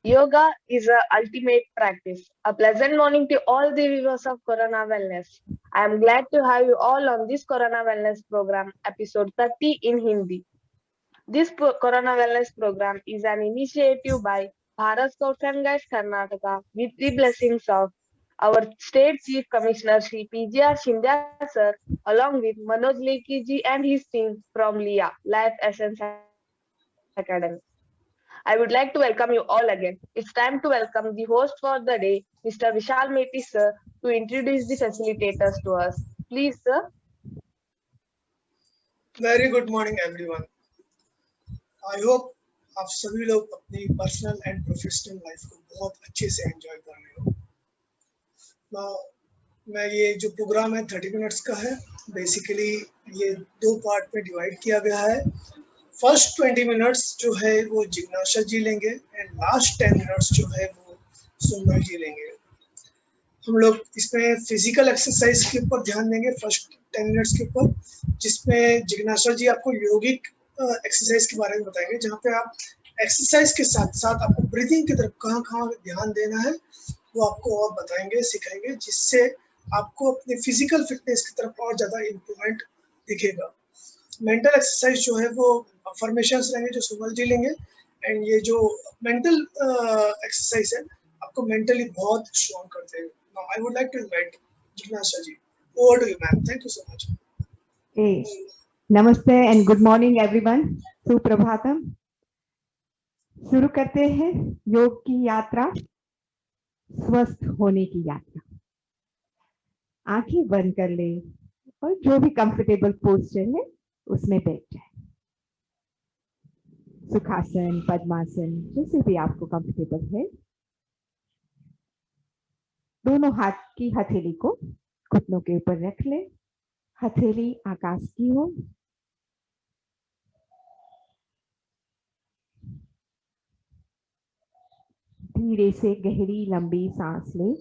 Yoga is a ultimate practice. A pleasant morning to all the viewers of Corona Wellness. I am glad to have you all on this Corona Wellness program, episode 30 in Hindi. This Corona Wellness program is an initiative by Bharat Scouts and Guides Karnataka with the blessings of our State Chief Commissioner Shri PGR Shindya sir, along with Manoj Lekhi ji and his team from LIA, Life Essence Academy. I would like to welcome you all again. It's time to welcome the host for the day, Mr. Vishal Meti sir, to introduce the facilitators to us. Please, sir. Very good morning everyone. I hope आप सभी लोग अपनी personal and professional life को बहुत अच्छे से enjoy कर रहे हो। मैं ये जो प्रोग्राम है 30 मिनट्स का है। बेसिकली ये दो पार्ट में डिवाइड किया गया है। फर्स्ट 20 मिनट्स जो है वो जिज्ञासा जी लेंगे एंड लास्ट 10 मिनट्स जो है वो सुंदर जी लेंगे। हम लोग इसमें फिजिकल एक्सरसाइज के ऊपर ध्यान देंगे फर्स्ट 10 मिनट्स के ऊपर, जिसमें जिज्ञासा जी आपको योगिक एक्सरसाइज के बारे में बताएंगे, जहाँ पे आप एक्सरसाइज के साथ साथ आपको ब्रीथिंग की तरफ कहाँ कहाँ ध्यान देना है वो आपको और बताएंगे, सिखाएंगे, जिससे आपको अपनी फिजिकल फिटनेस की तरफ और ज़्यादा इम्प्रूवमेंट दिखेगा। मेंटल एक्सरसाइज जो है वो अफर्मेशंस रहेंगे जो सुमल जी लेंगे, एंड ये जो मेंटल एक्सरसाइज है आपको मेंटली बहुत स्ट्रॉन्ग करते हैं। Now I would like to invite Jignasa ji. Over to you, ma'am. Thank you so much. Hey, namaste and good morning everyone. Suprabhatam. शुरू करते हैं योग की यात्रा, स्वस्थ होने की यात्रा। आंखें बंद कर ले और जो भी कंफर्टेबल पोस्चर है उसमें बैठ जाए। सुखासन, पद्मासन, जैसे भी आपको कंफर्टेबल है। दोनों हाथ की हथेली को घुटनों के ऊपर रख ले, हथेली आकाश की हो। धीरे से गहरी लंबी सांस ले।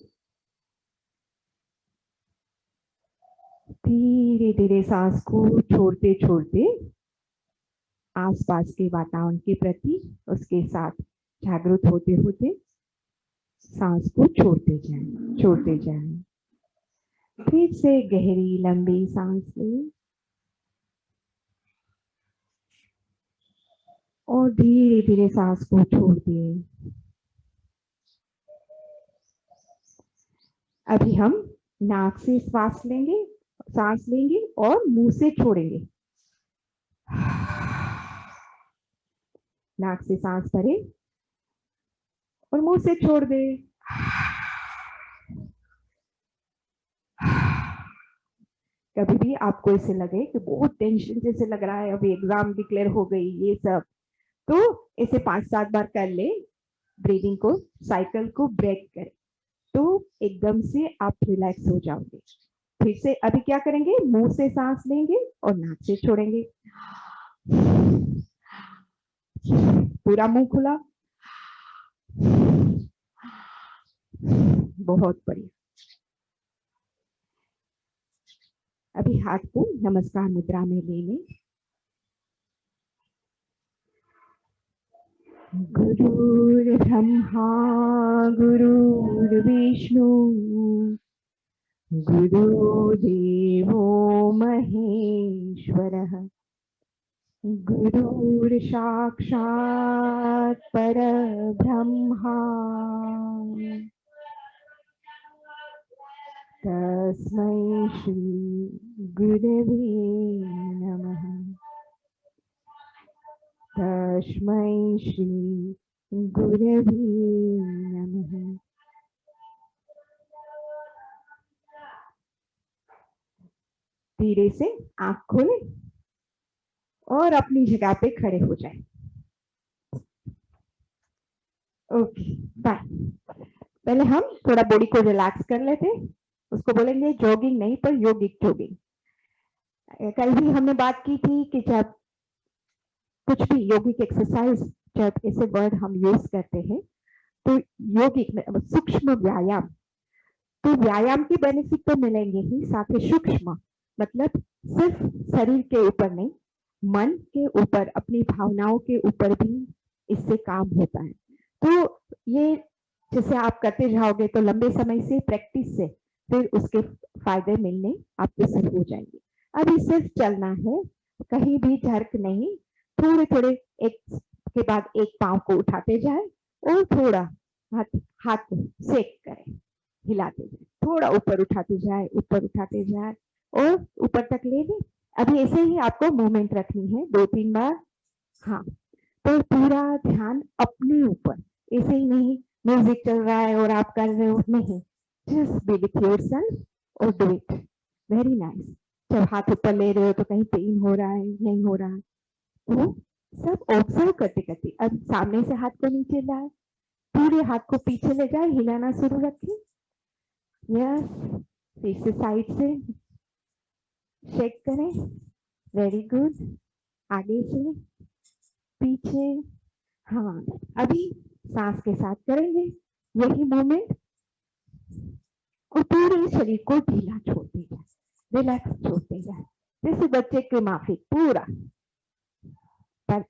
धीरे धीरे सांस को छोड़ते छोड़ते आसपास के वातावरण के प्रति उसके साथ जागरूक होते होते सांस को छोड़ते जाएं। फिर से गहरी लंबी सांस ले और धीरे धीरे सांस को छोड़ दे। अभी हम नाक से सांस लेंगे और मुंह से छोड़ेंगे। नाक से सांस भरे और मुंह से छोड़ दे। कभी भी आपको ऐसे लगे कि बहुत टेंशन जैसे लग रहा है, अभी एग्जाम डिक्लेयर हो गई, ये सब, तो ऐसे 5-7 बार कर ले। ब्रीदिंग को, साइकिल को ब्रेक करें तो एकदम से आप रिलैक्स हो जाओगे। फिर से अभी क्या करेंगे, मुंह से सांस लेंगे और नाक से छोड़ेंगे। पूरा मुंह खुला। बहुत बढ़िया। अभी हाथ को नमस्कार मुद्रा में ले लें। गुरुर्ब्रह्मा गुरुर्विष्णु गुरुदेवो महेश्वरः गुरुर्साक्षात् परब्रह्मा तस्मै श्री गुरवे नमः। तस्मै श्री गुरवे नमः। धीरे से आंख खोले और अपनी जगह पे खड़े हो जाए। Okay, bye. पहले हम थोड़ा बॉडी को रिलैक्स कर लेते, उसको बोलेंगे जॉगिंग नहीं पर योगिक जॉगिंग। कल भी हमने बात की थी कि जब कुछ भी योगिक एक्सरसाइज, जब ऐसे वर्ड हम यूज करते हैं तो योगिक सूक्ष्म व्यायाम, तो व्यायाम के बेनिफिट तो मिलेंगे ही, साथ ही सूक्ष्म मतलब सिर्फ शरीर के ऊपर नहीं, मन के ऊपर, अपनी भावनाओं के ऊपर भी इससे काम होता है। तो ये जैसे आप करते जाओगे तो लंबे समय से प्रैक्टिस से फिर उसके फायदे मिलने आपको शुरू हो जाएंगे। अभी सिर्फ चलना है, कहीं भी झर्क नहीं, थोड़े थोड़े एक के बाद एक पांव को उठाते जाए और थोड़ा हाथ हाथ को सेक करें, हिलाते जाए, थोड़ा ऊपर उठाते जाए, ऊपर उठाते जाए और ऊपर तक ले लें। अभी ऐसे ही आपको मूवमेंट रखनी है 2-3 बार। हाँ, तो पूरा ध्यान अपने ऊपर, ऐसे ही नहीं म्यूजिक चल रहा है और आप कर रहे हो, नहीं, जस्ट बी विथ योरसेल्फ और डू इट। Very nice. जब हाथ ऊपर ले रहे हो तो कहीं पेन हो रहा है, नहीं हो रहा है, तो सब ऑब्जर्व करते करते अब सामने से हाथ को नीचे लाए, पूरे हाथ को पीछे ले जाए, हिलाना शुरू रखें। यस, फिर से साइड से शेक करें। Very good. आगे से पीछे। हाँ, अभी सांस के साथ करेंगे यही मूवमेंट और पूरे शरीर को ढीला छोड़ते जाए, रिलैक्स छोड़ते जाए, जैसे बच्चे के माफिक, पूरा पर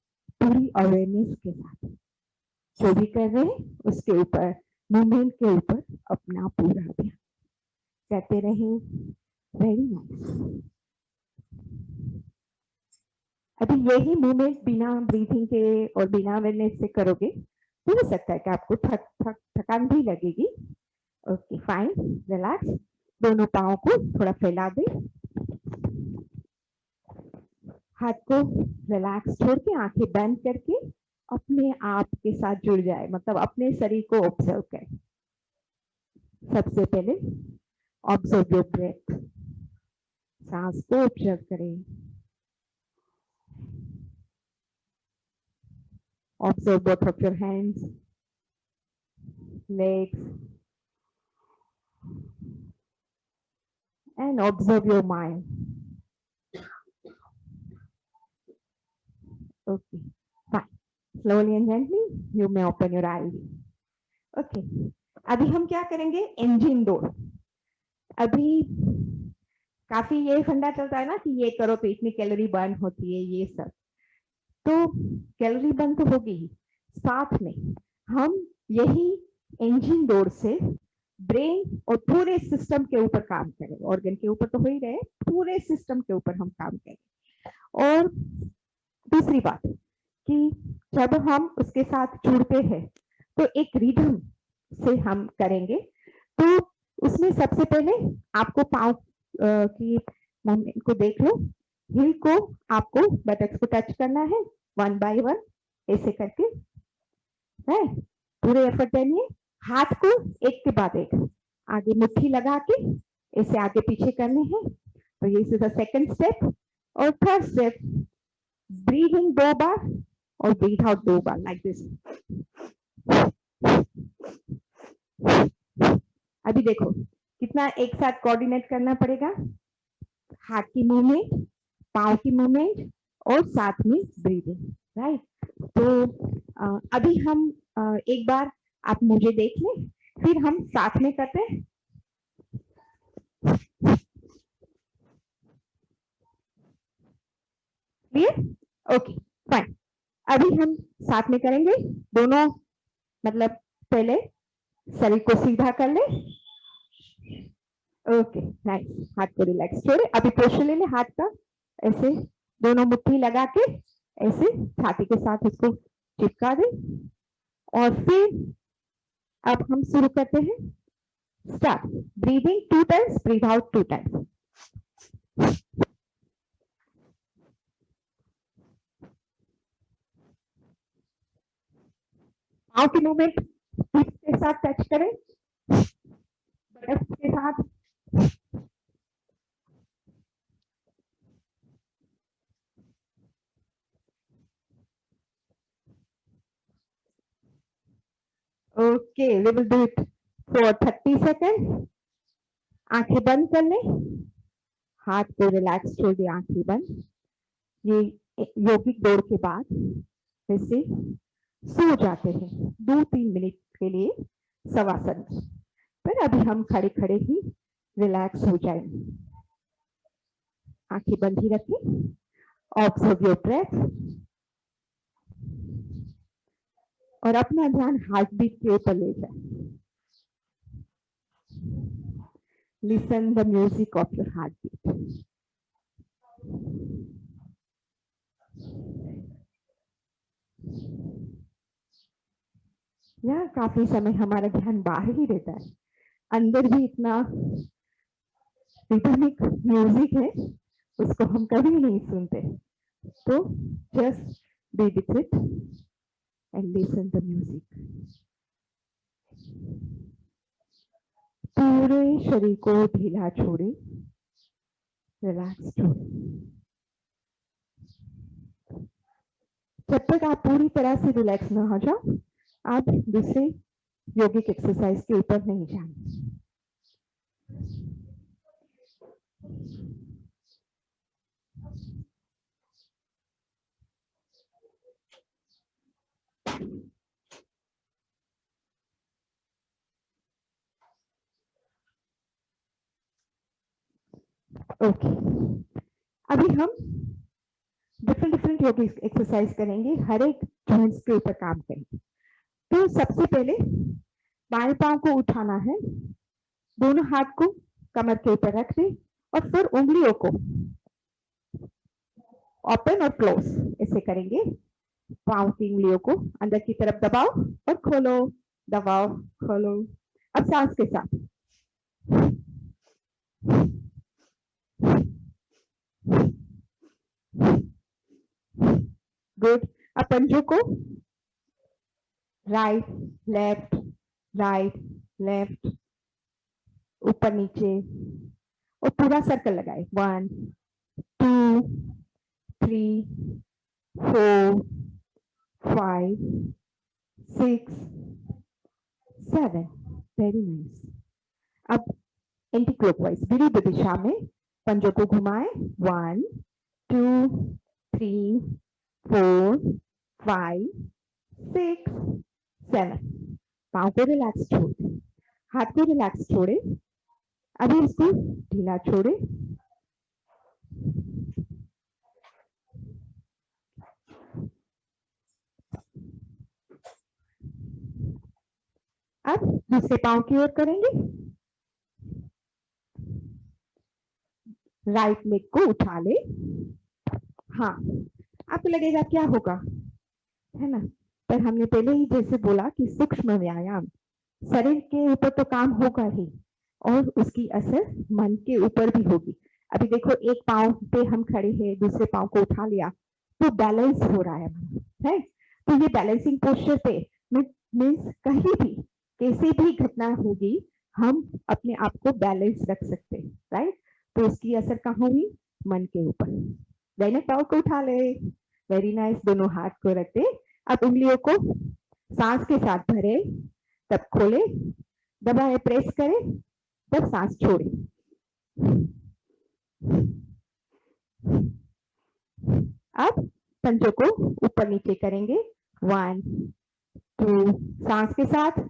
पूरी अवेयरनेस के साथ जो भी कर रहे हैं उसके ऊपर, मूवमेंट के ऊपर अपना पूरा ध्यान करते रहें। Very nice. अभी यही मूवमेंट बिना ब्रीथिंग के और बिना अवेयरनेस से करोगे तो हो सकता है कि आपको थकान भी लगेगी। Okay fine, relax. दोनों पाँव को थोड़ा फैला दे, हाथ को रिलैक्स छोड़ के आंखें बंद करके अपने आप के साथ जुड़ जाए, मतलब अपने शरीर को ऑब्जर्व करें। सबसे पहले ऑब्जर्व योर ब्रेथ, सांस को ऑब्जर्व करें। Observe both of your hands, legs, and observe your mind. Okay, fine. Slowly and gently, you may open your eyes. Okay, अभी हम क्या करेंगे? इंजन दौड़। अभी काफी ये फंडा चलता है ना कि ये करो तो इतनी कैलोरी बर्न होती है, ये सब तो कैलोरी बर्न तो होगी ही, साथ में हम यही इंजन दौड़ से ब्रेन और पूरे सिस्टम के ऊपर काम करें। ऑर्गन के ऊपर तो हो ही रहे, पूरे सिस्टम के ऊपर हम काम करें। और दूसरी बात कि जब हम उसके साथ जुड़ते हैं तो एक रिदम से हम करेंगे। तो उसमें सबसे पहले आपको पाँव की मूवमेंट को देख लो, हिल को आपको बटक्स को टच करना है 1 by 1 ऐसे करके, है पूरे एफर्ट देंगे। हाथ को एक के बाद एक आगे मुट्ठी लगा के ऐसे आगे पीछे करने हैं। तो ये इज द सेकंड स्टेप। और थर्ड स्टेप, ब्रीथ इन 2 बार और ब्रीथ आउट 2 बार, लाइक दिस। अभी देखो कितना एक साथ कोऑर्डिनेट करना पड़ेगा, हाथ की मूवमेंट, पाँव की मूवमेंट और साथ में ब्रीदिंग, राइट। तो अभी हम एक बार आप मुझे देख लें, फिर हम साथ में करते हैं। क्लियर? Okay fine. अभी हम साथ में करेंगे दोनों, मतलब पहले शरीर को सीधा कर ले। ओके नाइस, हाथ को रिलैक्स छोड़े। अभी पोस्चर ले ले हाथ का, ऐसे दोनों मुट्ठी लगा के ऐसे छाती के साथ इसको चिपका दे। और फिर अब हम शुरू करते हैं। Start breathing 2 times, breathe out 2 times। पाँव की मूवमेंट हिप्स के साथ टच करें, बटक्स के साथ। Okay, we will do it for 30 second. आंखें बंद कर ले, हाथ को रिलैक्स छोड़ दिए, आंखें बंद। ये यौगिक दौड़ के बाद वैसे सो जाते हैं 2-3 मिनट के लिए शवासन में। फिर अभी हम खड़े खड़े ही रिलैक्स हो जाएंगे। आंखें बंद ही रखें। Observe your breath. और अपना ध्यान हार्ट बीट के ऊपर ले जाए। Listen the music of your heartbeat. या काफी समय हमारा ध्यान बाहर ही रहता है, अंदर भी इतना रिदमिक म्यूजिक है, उसको हम कभी नहीं सुनते। तो just be with it and listen the music. पूरे शरीर को ढीला छोड़े, रिलैक्स छोड़े। जब तक आप पूरी तरह से रिलैक्स ना हो जाओ, आप दूसरे योगिक एक्सरसाइज के ऊपर नहीं जाए। ओके, अभी हम डिफरेंट योगिक एक्सरसाइज करेंगे, हर एक जॉइंट्स के ऊपर काम करेंगे। तो सबसे पहले बाएं पांव को उठाना है, दोनों हाथ को कमर के ऊपर रख दे और फिर उंगलियों को ओपन और क्लोज ऐसे करेंगे। पांव की उंगलियों को अंदर की तरफ दबाओ और खोलो, दबाओ, खोलो। अब सांस के साथ गुड। अब पंजों को राइट लेफ्ट, राइट लेफ्ट, ऊपर नीचे और पूरा सर्कल लगाए। 1 2 3 4 5 6 7। Very nice. अब एंटी क्लॉकवाइज विरुद्ध दिशा में पंजों को घुमाए। 1 2 3 4 5 6 7। पाँव को रिलैक्स छोड़ दे, हाथ को रिलैक्स छोड़े। अभी इसको ढीला छोड़े। अब दूसरे पांव की ओर करेंगे। राइट लेग को उठा ले। हाँ, आपको लगेगा क्या होगा, है ना, पर हमने पहले ही जैसे बोला कि सूक्ष्म व्यायाम शरीर के ऊपर तो काम होगा ही और उसकी असर मन के ऊपर भी होगी। अभी देखो, एक पांव पे हम खड़े हैं, दूसरे पांव को उठा लिया तो बैलेंस हो रहा है। तो ये बैलेंसिंग पोस्चर पे मीन्स कहीं भी कैसी भी घटना होगी, हम अपने आप को बैलेंस रख सकते हैं, राइट। तो उसकी असर कहाँ हुई, मन के ऊपर। दाहिने पांव को उठा ले। Very nice. दोनों हाथ को रखते। अब उंगलियों को सांस के साथ भरे, तब खोले, दबाए, प्रेस करे, तब सांस छोड़े। अब पंजों को ऊपर नीचे करेंगे। 1 2, सांस के साथ।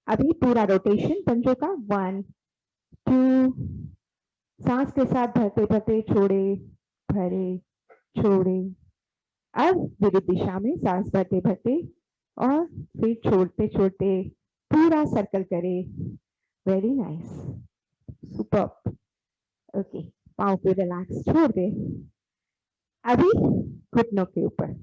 अभी पूरा रोटेशन पंजों का। 1 2, सांस के साथ भरते भरते छोड़े, भरे, छोड़े। अब विरुद्ध दिशा में सांस भरते भरते और फिर छोड़ते छोड़ते पूरा सर्कल करे। Very nice, super. ओके, पाँव को रिलैक्स छोड़ दे। अभी घुटनों के ऊपर।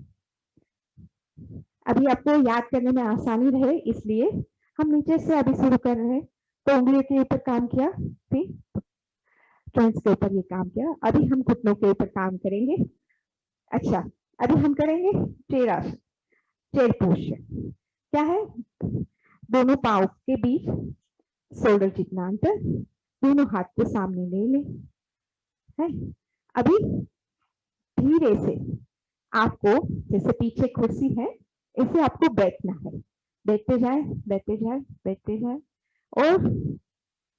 अभी आपको याद करने में आसानी रहे इसलिए हम नीचे से अभी शुरू कर रहे हैं। तो उंगलियों के ऊपर काम किया, फिर जॉइंट्स के ऊपर ये काम किया। अभी हम घुटनों के ऊपर काम करेंगे। अच्छा, अभी हम करेंगे चेयर आसन, चेयर पोस्चर। क्या है, दोनों पाँव के बीच शोल्डर जितना अंतर, दोनों हाथ को सामने ले ले, है। अभी धीरे से आपको, जैसे पीछे कुर्सी है, ऐसे आपको बैठना है। बैठते जाए, बैठते जाए, बैठते जाए और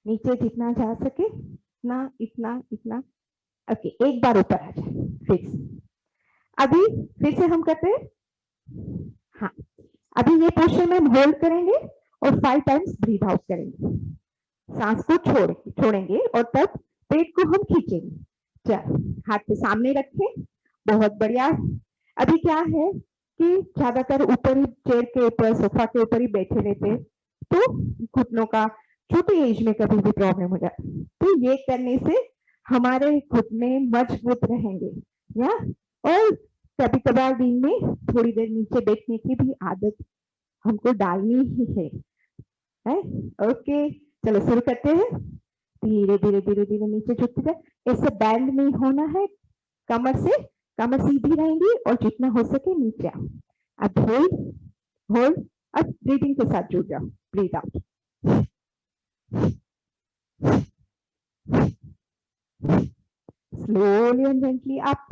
नीचे जितना जा सके इतना, इतना, इतना। ओके, एक बार ऊपर आ जाए फिर से। अभी फिर से हम करते हैं। हाँ, अभी ये पोस्चर में हम होल्ड करेंगे और 5 टाइम्स ब्रीथ आउट करेंगे। सांस को छोड़ेंगे और तब पेट को हम खींचेंगे। चल, हाथ के सामने रखें। बहुत बढ़िया। अभी क्या है कि ज्यादातर ऊपर ही चेयर के ऊपर सोफा के ऊपर ही बैठे रहते हैं, तो घुटनों का छोटी एज में कभी भी प्रॉब्लम हो जाए, तो ये करने से हमारे घुटने मजबूत रहेंगे। या और कभी कभार दिन में थोड़ी देर नीचे बैठने की भी आदत हमको डालनी ही है। ओके, चलो शुरू करते हैं। धीरे धीरे धीरे धीरे नीचे झुकते जाए, ऐसे बैंड नहीं होना है कमर से, कमर सीधी रहेंगी और जितना हो सके नीचे आओ। अब होल्ड होल्ड, अब ब्रीदिंग के साथ जुड़ जाओ, breathe out, slowly and gently up,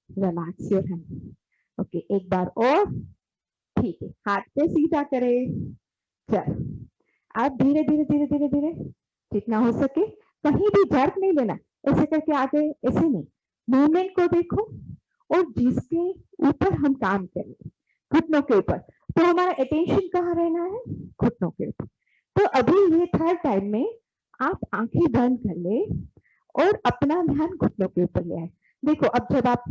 relax your hand. Okay, एक बार और, ठीक है, हाथ पे सीधा करें। चलो, अब धीरे धीरे धीरे धीरे धीरे जितना हो सके, कहीं भी जर्क नहीं लेना, ऐसे करके आगे, ऐसे नहीं, मूवमेंट को देखो और जिसके ऊपर हम काम करें, घुटनों के ऊपर, तो हमारा अटेंशन कहाँ रहना है, घुटनों के ऊपर। तो अभी ये थर्ड टाइम में आप आंखें बंद कर ले और अपना ध्यान घुटनों के ऊपर ले आए। देखो, अब जब आप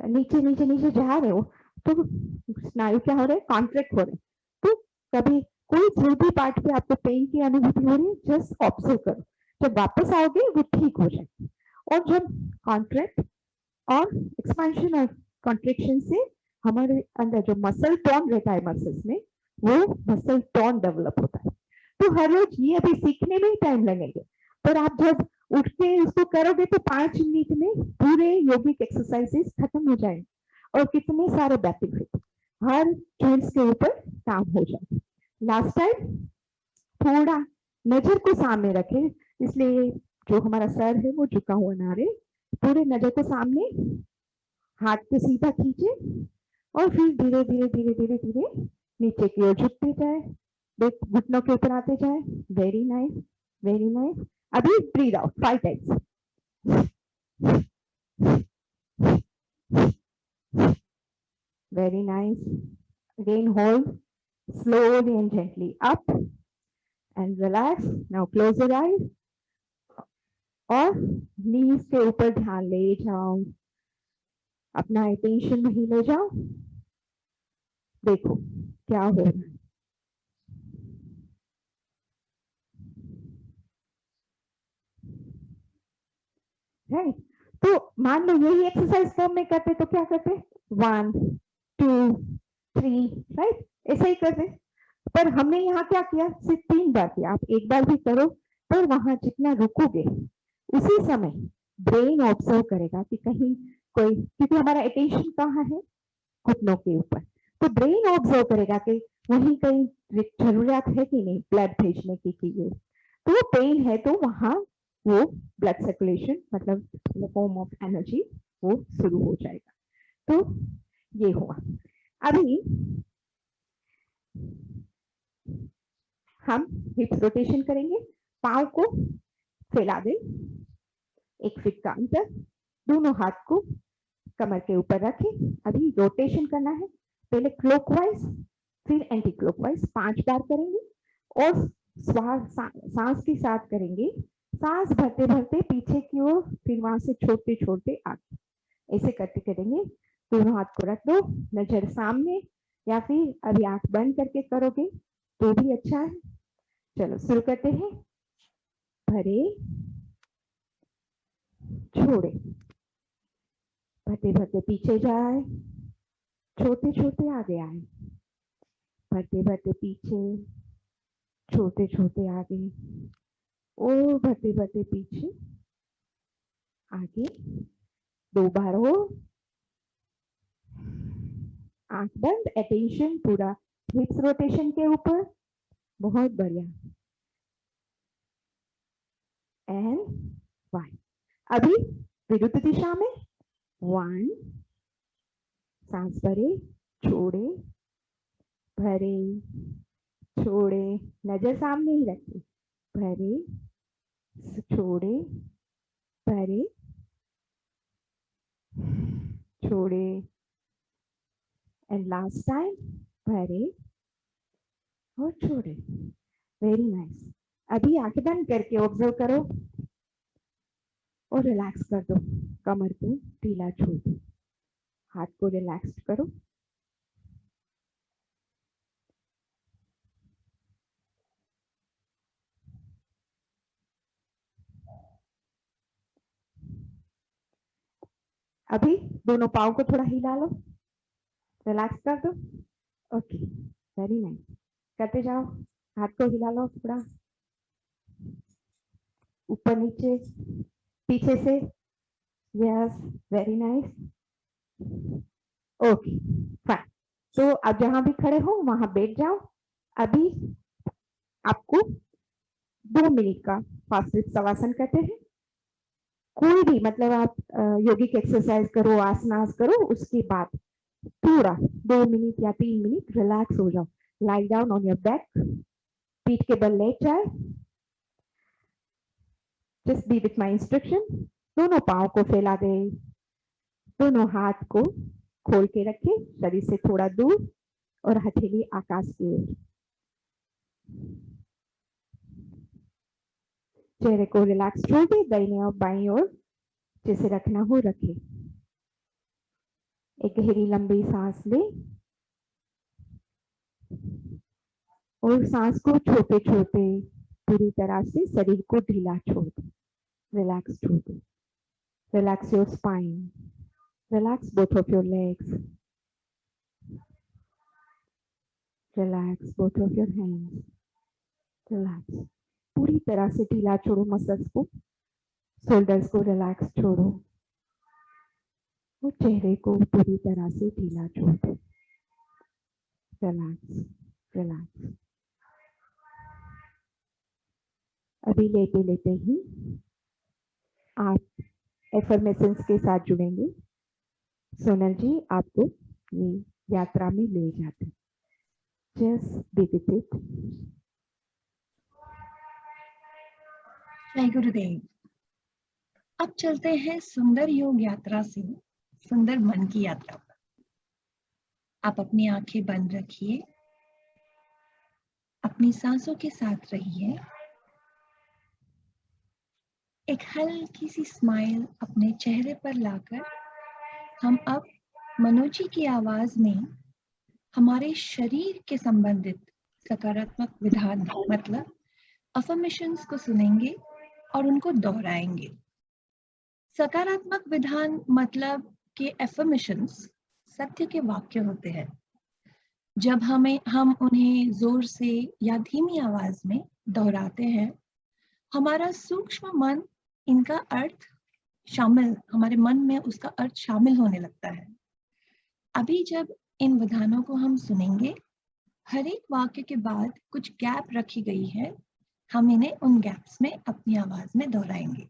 नीचे नीचे नीचे जा रहे हो तो स्नायु क्या हो रहे हैं, कॉन्ट्रैक्ट हो रहे हैं। तो कभी कोई जो भी पार्ट पे आपको पेन की अनुभूति हो रही है, जस्ट ऑब्जर्व करो, जब वापस आओगे वो ठीक हो जाए। और जब कॉन्ट्रैक्ट और एक्सपेंशन और कॉन्ट्रेक्शन से हमारे अंदर जो मसल टोन रहता है मसल्स में, वो मसल टोन डेवलप होता है। तो हर रोज ये अभी सीखने में ही टाइम लगेगा, पर आप जब उठ के उसको करोगे तो 5 मिनट में पूरे योगिक एक्सरसाइजेस खत्म हो जाएंगे और कितने सारे बेनिफिट हर जॉइंट्स के ऊपर काम हो जाए। लास्ट टाइम थोड़ा नजर को सामने रखे, इसलिए जो हमारा सर है वो झुका हुआ ना रहे, पूरे नजर को सामने, हाथ को सीधा खींचे और फिर धीरे धीरे धीरे धीरे धीरे नीचे की ओर झुकते जाए, घुटनों के ऊपर आते जाए। Very nice, very nice. अभी breathe out 5 times. Very nice. Again hold slowly and gently up and relax. Now close your eyes और नीज के ऊपर ध्यान ले जाओ, अपना अटेंशन वहीं ले जाओ, देखो क्या हो रहा है। तो मान लो यही एक्सरसाइज फॉर्म में करते तो क्या करते, 1 2 3, राइट, ऐसा ही करते। पर हमने यहाँ क्या किया, सिर्फ 3 बार किया। आप एक बार भी करो, पर वहां जितना रुकोगे उसी समय ब्रेन ऑब्जर्व करेगा कि कहीं कोई, क्योंकि हमारा अटेंशन कहाँ है, घुटनों के ऊपर, तो ब्रेन ऑब्जर्व करेगा कि वहीं कहीं जरूरत है कि नहीं ब्लड भेजने की ये, तो पेन है तो वहां वो ब्लड सर्कुलेशन, मतलब फॉर्म ऑफ एनर्जी, वो शुरू हो जाएगा। तो ये हुआ। अभी हम हिप्स रोटेशन करेंगे, पाँव को फैला दे 1 फीट का अंतर, दोनों हाथ को कमर के ऊपर रखें। अभी रोटेशन करना है, पहले क्लॉकवाइज फिर एंटी क्लॉकवाइज 5 बार करेंगे और सांस के साथ करेंगे, सांस भरते भरते पीछे की ओर, फिर वहां से छोड़ते छोड़ते आगे, ऐसे करते करेंगे। दोनों हाथ को रख दो, नजर सामने, या फिर अभी आंख बंद करके करोगे तो भी अच्छा है। चलो शुरू करते हैं। भरे, छोड़े, भरते भरते पीछे जाए, छोटे छोटे आगे आए, भरते भरते पीछे, छोटे छोटे आगे, और भरते भरते पीछे आगे। 2 बार हो, आंख बंद, अटेंशन पूरा हिप्स रोटेशन के ऊपर, बहुत बढ़िया। एंड 1। अभी विरुद्ध दिशा में 1, सांस भरे, छोड़े, भरे, छोड़े, नजर सामने ही रखिए, भरे, छोड़े, भरे, छोड़े, एंड लास्ट टाइम भरे और छोड़े। Very nice. अभी आंखें बंद करके ऑब्जर्व करो और रिलैक्स कर दो, कमर को ढीला छोड़ दो, हाथ को रिलैक्स करो। अभी दोनों पाँव को थोड़ा हिला लो, रिलैक्स कर दो। Okay, very nice. करते जाओ, हाथ को हिला लो थोड़ा, ऊपर नीचे, पीछे से। Yes, very nice. Okay, fine. तो अब जहां भी खड़े हो वहां बैठ जाओ। अभी आपको 2 मिनट का फास्ट शवासन करते हैं। कोई भी मतलब आप योगिक एक्सरसाइज करो, आसनास करो, उसके बाद पूरा 2 मिनट या 3 मिनट रिलैक्स हो जाओ। Lie down on your back, पीठ के बल लेट जाए। Just be with my instruction. दोनों पाँव को फैला दे, दोनों हाथ को खोल के रखे शरीर से थोड़ा दूर और हथेली आकाश की ओर। चेहरे को रिलैक्स छोड़ दे, दाहिने और बाईं ओर जैसे रखना हो रखे। एक गहरी लंबी सांस ले और सांस को छोटे छोटे पूरी तरह से शरीर को ढीला छोड़ दे, रिलैक्स छोड़ दे। Relax your spine, relax both of your legs, relax both of your hands, relax. पूरी तरह से ढीला छोड़ो मसल्स को, शोल्डर्स को रिलैक्स छोड़ो और चेहरे को पूरी तरह से ढीला छोड़ दो। Relax, relax. अभी लेते लेते ही आप एफर्मेशंस के साथ जुड़ेंगे। सोनल जी आपको ये यात्रा में ले जाते। Just be with it. जय गुरुदेव। अब चलते हैं सुंदर योग यात्रा से सुंदर मन की यात्रा पर। आप अपनी आंखें बंद रखिए, अपनी सांसों के साथ रहिए। एक हल्की सी स्माइल अपने चेहरे पर लाकर हम अब मनोज जी की आवाज में हमारे शरीर के संबंधित सकारात्मक विधान मतलब अफर्मेशंस को सुनेंगे और उनको दोहराएंगे। सकारात्मक विधान मतलब के अफर्मेशंस सत्य के वाक्य होते हैं। जब हम उन्हें जोर से या धीमी आवाज में दोहराते हैं, हमारा सूक्ष्म मन इनका अर्थ हमारे मन में उसका अर्थ शामिल होने लगता है। अभी जब इन विधानों को हम सुनेंगे, हर एक वाक्य के बाद कुछ गैप रखी गई है, हम इन्हें उन गैप्स में अपनी आवाज में दोहराएंगे।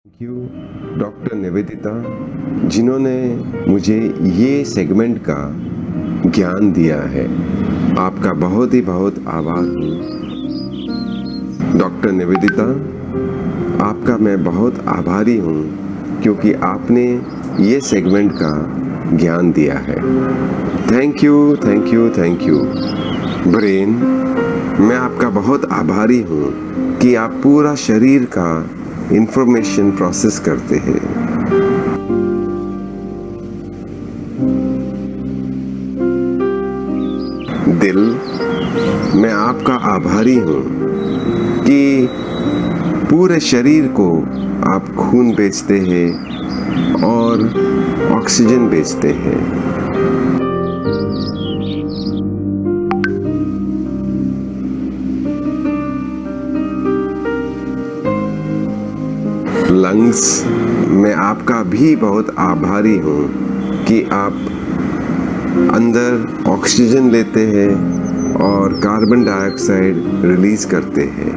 थैंक यू डॉक्टर निवेदिता, जिन्होंने मुझे ये सेगमेंट का ज्ञान दिया है। आपका बहुत ही बहुत आभार हूँ डॉक्टर निवेदिता। आपका मैं बहुत आभारी हूँ क्योंकि आपने ये सेगमेंट का ज्ञान दिया है। Thank you, thank you, thank you. Brain, मैं आपका बहुत आभारी हूँ कि आप पूरा शरीर का इंफॉर्मेशन प्रोसेस करते हैं। दिल, मैं आपका आभारी हूँ कि पूरे शरीर को आप खून बेचते हैं और ऑक्सीजन बेचते हैं। लंग्स, मैं आपका भी बहुत आभारी हूँ कि आप अंदर ऑक्सीजन लेते हैं और कार्बन डाइऑक्साइड रिलीज करते हैं।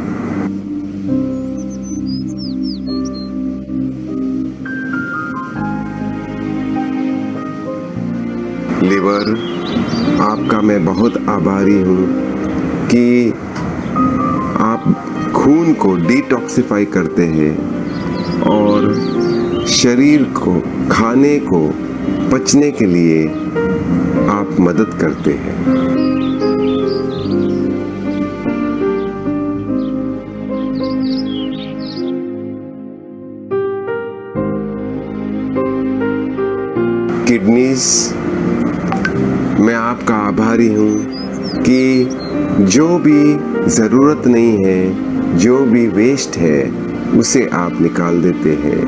लिवर, आपका मैं बहुत आभारी हूँ कि आप खून को डिटॉक्सिफाई करते हैं और शरीर को खाने को पचने के लिए आप मदद करते हैं। किडनीज, मैं आपका आभारी हूँ कि जो भी ज़रूरत नहीं है, जो भी वेस्ट है, उसे आप निकाल देते हैं।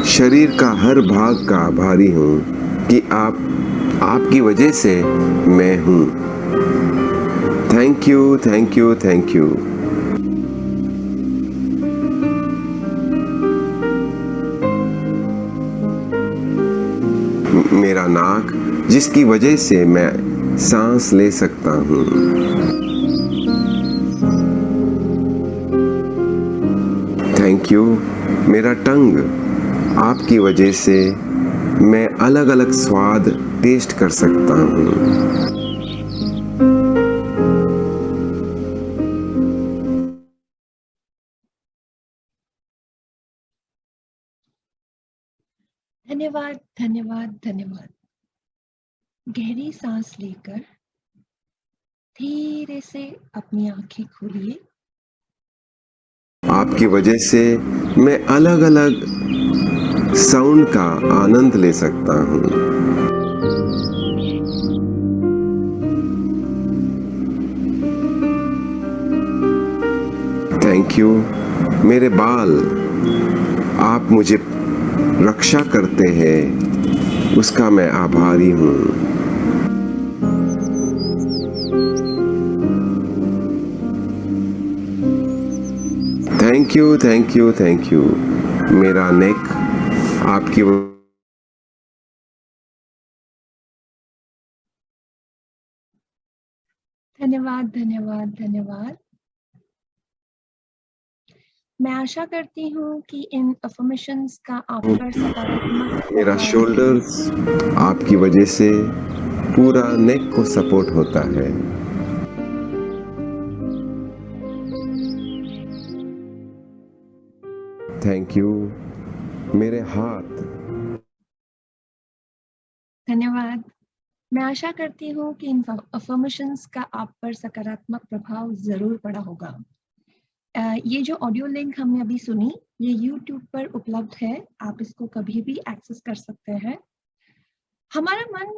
शरीर का हर भाग का आभारी हूँ कि आपकी वजह से मैं हूँ। Thank you, thank you, thank you. मेरा नाक, जिसकी वजह से मैं सांस ले सकता हूँ। Thank you. मेरा टंग, आपकी वजह से मैं अलग अलग स्वाद टेस्ट कर सकता हूँ। धन्यवाद, धन्यवाद, धन्यवाद। गहरी सांस लेकर धीरे से अपनी आंखें खोलिए। आपकी वजह से मैं अलग अलग साउंड का आनंद ले सकता हूँ। Thank you. मेरे बाल, आप मुझे रक्षा करते हैं, उसका मैं आभारी हूँ। Thank you, thank you, thank you. मेरा नेक, आपकी धन्यवाद, धन्यवाद, धन्यवाद। मैं आशा करती हूँ कि इन अफर्मेशंस का आप पर सकारात्मक मेरा प्रभाव शोल्डर्स, आपकी वजह से पूरा नेक को सपोर्ट होता है। Thank you. मेरे हाथ, धन्यवाद। मैं आशा करती हूँ कि इन अफर्मेशंस का आप पर सकारात्मक प्रभाव जरूर पड़ा होगा। ये जो ऑडियो लिंक हमने अभी सुनी, ये YouTube पर उपलब्ध है, आप इसको कभी भी एक्सेस कर सकते हैं। हमारा मन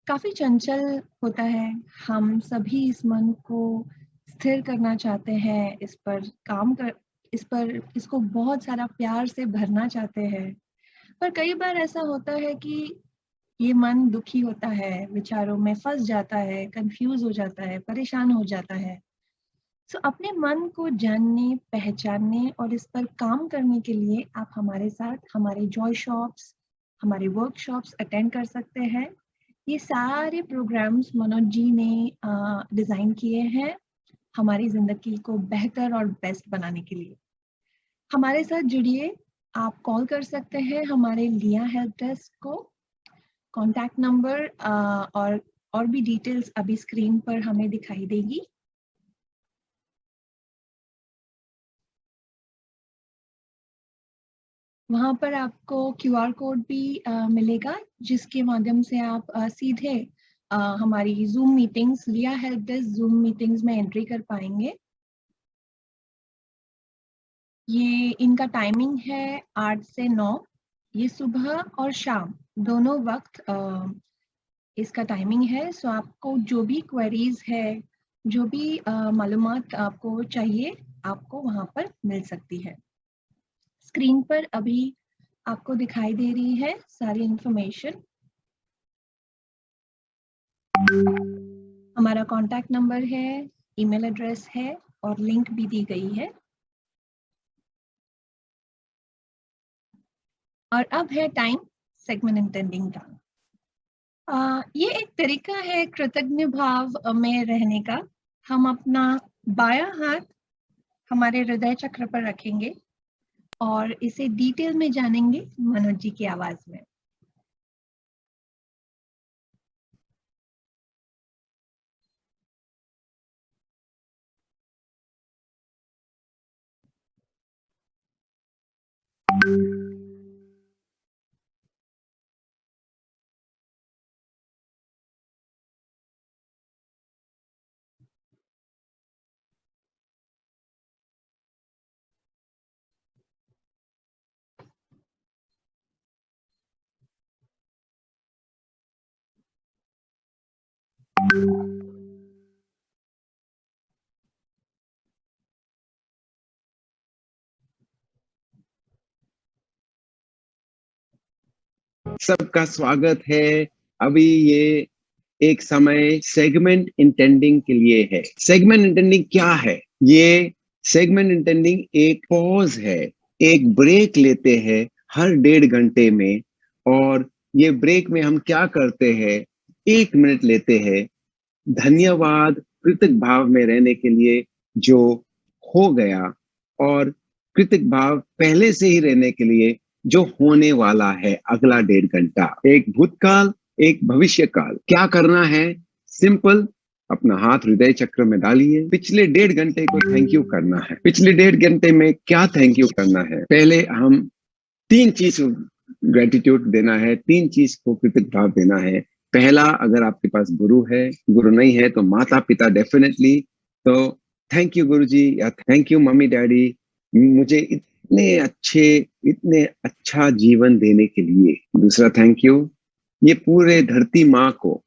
काफी चंचल होता है, हम सभी इस मन को स्थिर करना चाहते हैं, इसको बहुत सारा प्यार से भरना चाहते हैं। पर कई बार ऐसा होता है कि ये मन दुखी होता है, विचारों में फंस जाता है, कंफ्यूज हो जाता है, परेशान हो जाता है। सो अपने मन को जानने, पहचानने और इस पर काम करने के लिए आप हमारे साथ हमारे जॉय शॉप्स, हमारे वर्कशॉप्स अटेंड कर सकते हैं। ये सारे प्रोग्राम्स मनोज जी ने डिज़ाइन किए हैं हमारी ज़िंदगी को बेहतर और बेस्ट बनाने के लिए। हमारे साथ जुड़िए, आप कॉल कर सकते हैं हमारे लिया हेल्प डेस्क को। कॉन्टैक्ट नंबर और भी डिटेल्स अभी स्क्रीन पर हमें दिखाई देगी। वहाँ पर आपको QR कोड भी मिलेगा, जिसके माध्यम से आप सीधे हमारी जूम मीटिंग्स, लिया हेल्प डेस्क जूम मीटिंग्स में एंट्री कर पाएंगे। ये इनका टाइमिंग है 8 से 9। ये सुबह और शाम दोनों वक्त इसका टाइमिंग है। सो आपको जो भी क्वेरीज है, जो भी मालूमात आपको चाहिए, आपको वहाँ पर मिल सकती है। स्क्रीन पर अभी आपको दिखाई दे रही है सारी इंफॉर्मेशन। हमारा कॉन्टैक्ट नंबर है, ईमेल एड्रेस है और लिंक भी दी गई है। और अब है टाइम सेगमेंट इंटेंडिंग का। ये एक तरीका है कृतज्ञ भाव में रहने का। हम अपना बायां हाथ हमारे हृदय चक्र पर रखेंगे और इसे डिटेल में जानेंगे मनोज जी की आवाज में। सबका स्वागत है। अभी ये एक समय सेगमेंट इंटेंडिंग के लिए है। सेगमेंट इंटेंडिंग क्या है? ये सेगमेंट इंटेंडिंग एक पॉज है, एक ब्रेक लेते हैं हर 1.5 घंटे में। और ये ब्रेक में हम क्या करते हैं? 1 मिनट लेते हैं धन्यवाद कृतज्ञ भाव में रहने के लिए जो हो गया, और कृतज्ञ भाव पहले से ही रहने के लिए जो होने वाला है अगला 1.5 घंटा। एक भूतकाल, एक भविष्य काल। क्या करना है? सिंपल, अपना हाथ हृदय चक्र में डालिए। पिछले 1.5 घंटे को थैंक यू करना है। पिछले 1.5 घंटे में क्या थैंक यू करना है? पहले हम 3 चीज ग्रेटिट्यूड देना है, 3 चीज को कृतज्ञ भाव देना है। पहला, अगर आपके पास गुरु है, गुरु नहीं है तो माता पिता डेफिनेटली, तो थैंक यू गुरु जी, या थैंक यू मम्मी डैडी, मुझे इतने अच्छा जीवन देने के लिए। दूसरा, थैंक यू ये पूरे धरती माँ को,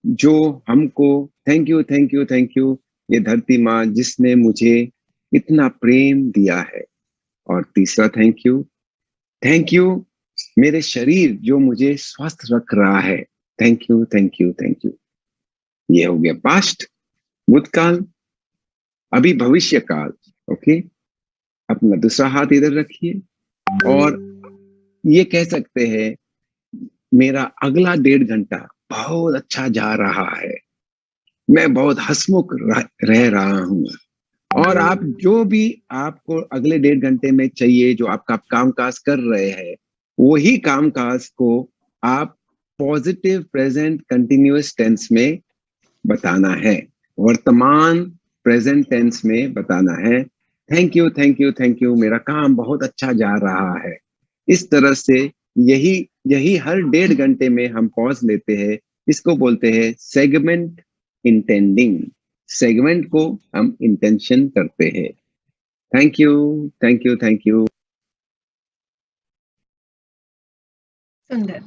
जो हमको thank you thank you thank you, ये धरती माँ जिसने मुझे इतना प्रेम दिया है। और तीसरा, थैंक यू मेरे शरीर जो मुझे स्वस्थ रख रहा है। Thank you thank you thank you. ये हो गया पास्ट, भूतकाल। अभी भविष्य काल। ओके, अपना दूसरा हाथ इधर रखिए और ये कह सकते हैं, मेरा अगला 1.5 घंटा बहुत अच्छा जा रहा है, मैं बहुत हंसमुख रह रहा हूं। और आप जो भी आपको अगले 1.5 घंटे में चाहिए, जो आपका कामकाज कर रहे हैं, वही कामकाज को आप पॉजिटिव प्रेजेंट कंटिन्यूअस टेंस में बताना है, वर्तमान प्रेजेंट टेंस में बताना है। Thank you thank you thank you, मेरा काम बहुत अच्छा जा रहा है। इस तरह से यही यही हर 1.5 घंटे में हम पॉज लेते हैं। इसको बोलते हैं सेगमेंट इंटेंडिंग। सेगमेंट को हम इंटेंशन करते हैं। Thank you thank you thank you. सुंदर।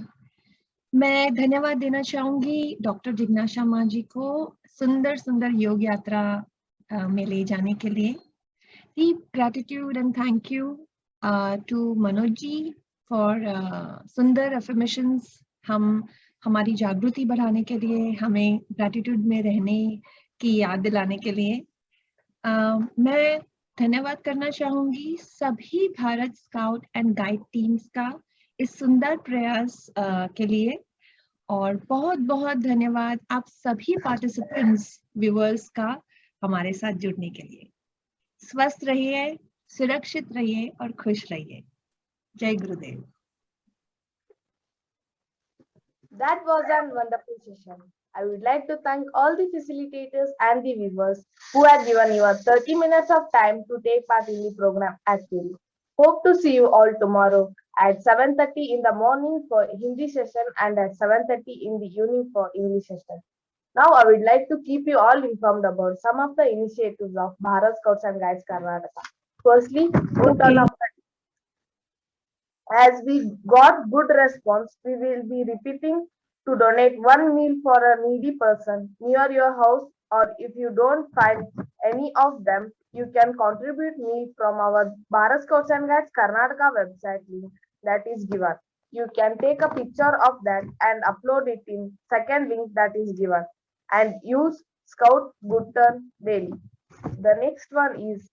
मैं धन्यवाद देना चाहूंगी डॉक्टर जिज्ञासा माँ जी को सुंदर सुंदर योग यात्रा में ले जाने के लिए। Deep gratitude and thank you to Manoj ji for सुंदर affirmations। हमारी जागृति बढ़ाने के लिए, हमें gratitude में रहने की याद दिलाने के लिए। मैं धन्यवाद करना चाहूंगी सभी Bharat scout and guide teams का इस सुंदर प्रयास के लिए। और बहुत बहुत धन्यवाद आप सभी पार्टिसिपेंट्स, व्यूअर्स का हमारे साथ जुड़ने के लिए। स्वस्थ रहिए, सुरक्षित रहिए और खुश रहिए। जय गुरुदेव। That was a wonderful session. I would like to thank all the facilitators and the viewers who have given you 30 minutes of time to take part in the program actively. Hope to see you all tomorrow at 7:30 in the morning for Hindi session and at 7:30 in the evening for English session. Now, I would like to keep you all informed about some of the initiatives of Bharat Scouts and Guides Karnataka. Firstly, on turn of as we got good response, we will be repeating to donate one meal for a needy person near your house, or if you don't find any of them, you can contribute meal from our Bharat Scouts and Guides Karnataka website link that is given. You can take a picture of that and upload it in second link that is given and use Scout Good Turn daily. The next one is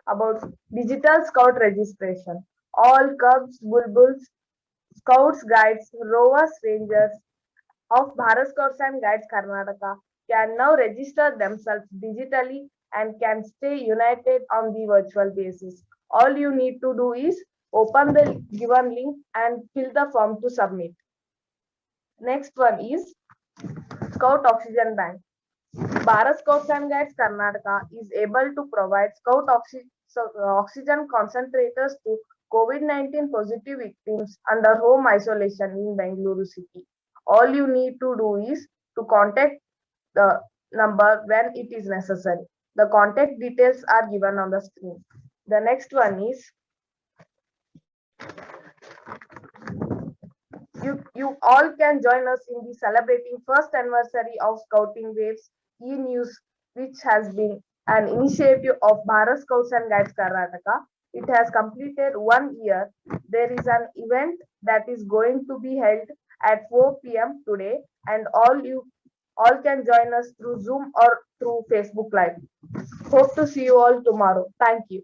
about digital scout registration. All cubs, bulbuls, scouts, guides, rovers, rangers of Bharat Scouts and Guides Karnataka can now register themselves digitally and can stay united on the virtual basis. All you need to do is open the given link and fill the form to submit. Next one is Scout Oxygen Bank. Bharat Scouts and Guides Karnataka is able to provide Scout oxygen concentrators to COVID-19 positive victims under home isolation in Bengaluru city. All you need to do is to contact the number when it is necessary. The contact details are given on the screen. The next one is you all can join us in the celebrating first anniversary of Scouting Waves e-news, which has been an initiative of Bharat Scouts and Guides Karnataka. it has completed 1 year. There is an event that is going to be held at 4 p.m. today, and all can join us through Zoom or through Facebook Live. Hope to see you all tomorrow. Thank you.